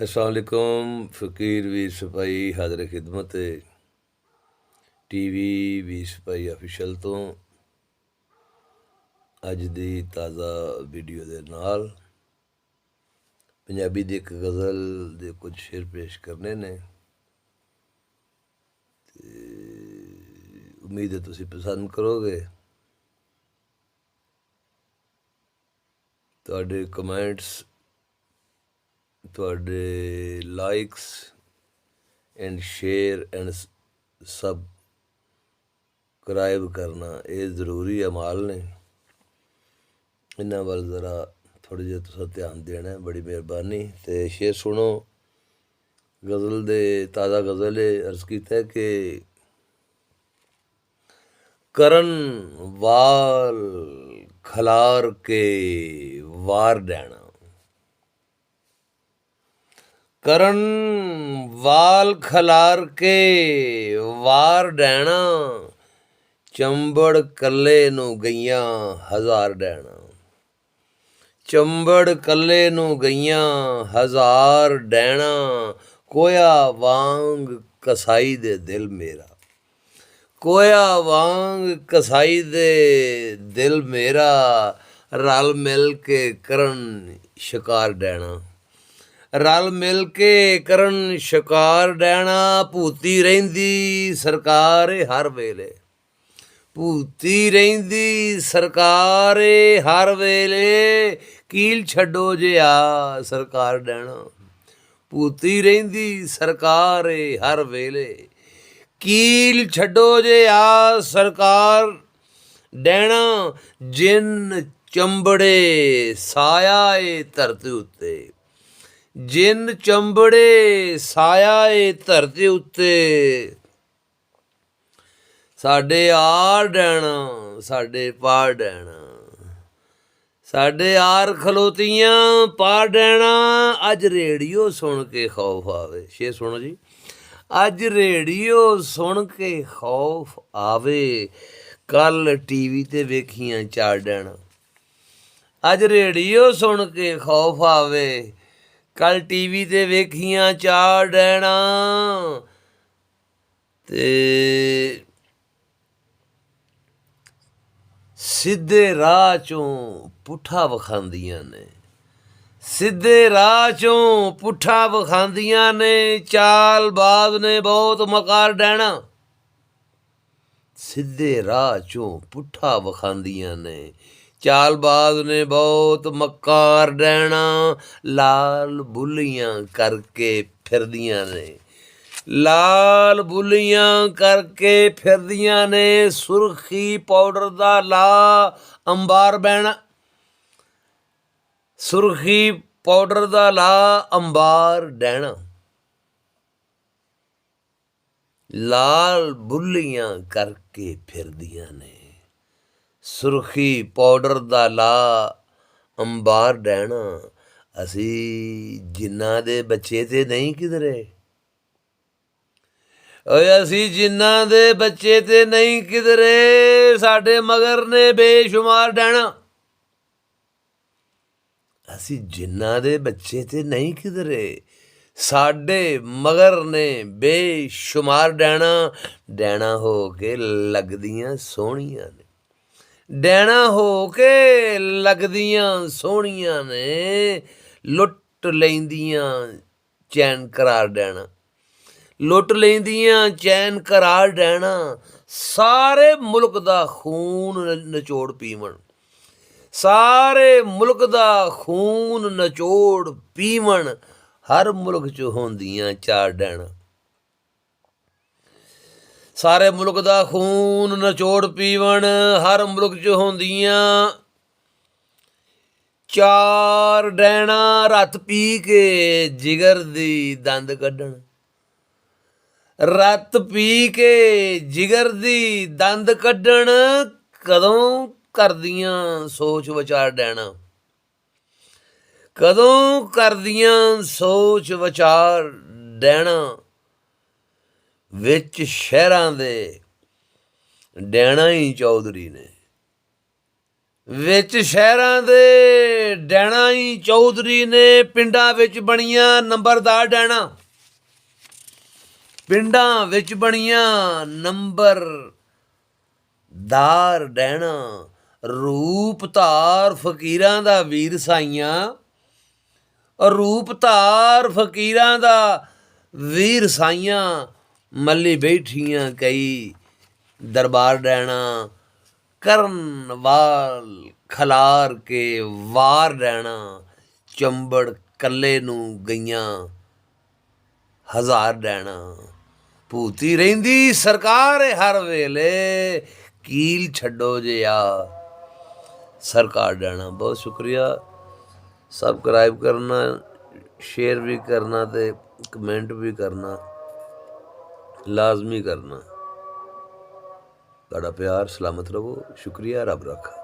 अस्सलाम वालेकुम। फ़कीर वीर सिपाही हाज़िर खिदमत टीवी वीर सिपाही ऑफिशियल तो अज दी ताज़ा वीडियो दे नाल पंजाबी दी एक गज़ल दे कुछ शेर पेश करने ने। उम्मीद है तुसी पसंद करोगे। तुहाडे कमेंट्स, तुहाडे likes and share and subscribe करना ये ज़रूरी अमाल ने। इन्हां वल ज़रा थोड़े जे तुसा ध्यान देना है, बड़ी मेहरबानी। तो शेर सुनो। गज़ल दे ताज़ा गज़ल है। अर्ज़ कीता है कि करन वाल खलार के वार डैना, करन वाल खलार के वार डैना, चंबड़ कल्ले नू गईयां हज़ार डैना, चंबड़ कल्ले नू गईयां हज़ार डैना, कोया वांग कसाई दे दिल मेरा, कोया वांग कसाई दे दिल मेरा, रल मिल के करन शिकार डैना, रल मिल के करन शिकार डैना, भूती रहिंदी सरकार हर वेले, भूती रहिंदी सरकार हर वेले, कील छड्डो जे आ सरकार डैना, भूती रहिंदी सरकार हर वेले, कील छड्डो जे आ सरकार डैना, जिन चंबड़े साया धरती उत्ते, जिन चंबड़े साया धरती उत्ते, साडे आर डैना साडे पार डैना, साडे are खलोतियां par Dana, a radio सुन के खौफ आवे। शेर सुनो जी। अज रेडियो सुन के खौफ आवे, कल टीवी ते वेखियां चार डैना, अज रेडियो सुन के खौफ आवे, कल टीवी ते वेखियां चार डैना, ते सिद्धे राह चों पुट्ठा वखांदियां ने, सिद्धे राह चों पुट्ठा वखांदियां ने, चालबाज ने बहुत मकार डैना, सिद्धे राह चों पुट्ठा वखांदियां ने, चालबाज ने बहुत मकार डैना, लाल बुलियां करके फिरदियां ने, लाल बुलियां करके फिरदियां ने, सुरखी पाउडर दा ला अंबार बहना, सुरखी पाउडर दा ला अंबार डैना, लाल बुलियां करके फिरदियां ने, सुरखी पाउडर दा ला अंबार डैना, असी जिन्ना दे बच्चे ते नहीं किधरे, असी जिन्ना दे बच्चे ते नहीं किधरे, साडे मगर ने बेशुमार डैना, असी जिन्ना दे बच्चे ते नहीं किधरे, साडे मगर ने बेशुमार डैना, डैना हो के लगदियां सोहणियां ने, डैना हो के लगदियां सोहणियां ने, लुट लैंदियां चैन करार डैना, लुट लैंदियां चैन करार डैना, सारे मुल्क दा खून नचोड़ पीवन, सारे मुल्क दा खून नचोड़ पीवन, हर मुल्क च होंदियां चार डैना, सारे मुल्क दा खून नचोड़ पीवन, हर मुल्क च होंदियां चार डैना, रत पी के जिगर दी दंद कड्ढण, रत पी के जिगर दी दंद कड्ढण, कदों करदियां सोच विचार डैना, कदों करदियां सोच विचार डैना, विच शहरां दे डैना ही चौधरी ने, ਵਿੱਚ ਸ਼ਹਿਰਾਂ ਦੇ ਡੈਣਾ ਹੀ ਚੌਧਰੀ ਨੇ, ਪਿੰਡਾਂ ਵਿੱਚ ਬਣੀਆਂ ਨੰਬਰਦਾਰ ਡੈਣਾ, ਪਿੰਡਾਂ ਵਿੱਚ ਬਣੀਆਂ ਨੰਬਰਦਾਰ ਡੈਣਾ। ਰੂਪ ਧਾਰ ਫਕੀਰਾਂ ਦਾ ਵੀਰ ਸਾਈਆਂ, ਰੂਪ ਧਾਰ ਫਕੀਰਾਂ ਦਾ ਵੀਰ ਸਾਈਆਂ, ਮੱਲੀ ਬੈਠੀਆਂ ਕਈ ਦਰਬਾਰ ਡੈਣਾ। ਕਰਨ ਵਾਲ ਖਲਾਰ ਕੇ ਵਾਰ ਡੈਣਾ, ਚੰਬੜ ਕੱਲੇ ਨੂੰ ਗਈਆਂ ਹਜ਼ਾਰ ਡੈਣਾ। ਭੂਤੀ ਰਹਿੰਦੀ ਸਰਕਾਰ ਹਰ ਵੇਲੇ, ਕੀਲ ਛੱਡੋ ਜੇ ਆ ਸਰਕਾਰ ਡੈਣਾ। ਬਹੁਤ ਸ਼ੁਕਰੀਆ। ਸਬਸਕ੍ਰਾइब करना, शेयर भी करना, तो कमेंट भी करना, लाजमी करना। तुहाडा प्यार, सलामत रहो। शुक्रिया, रब रखा।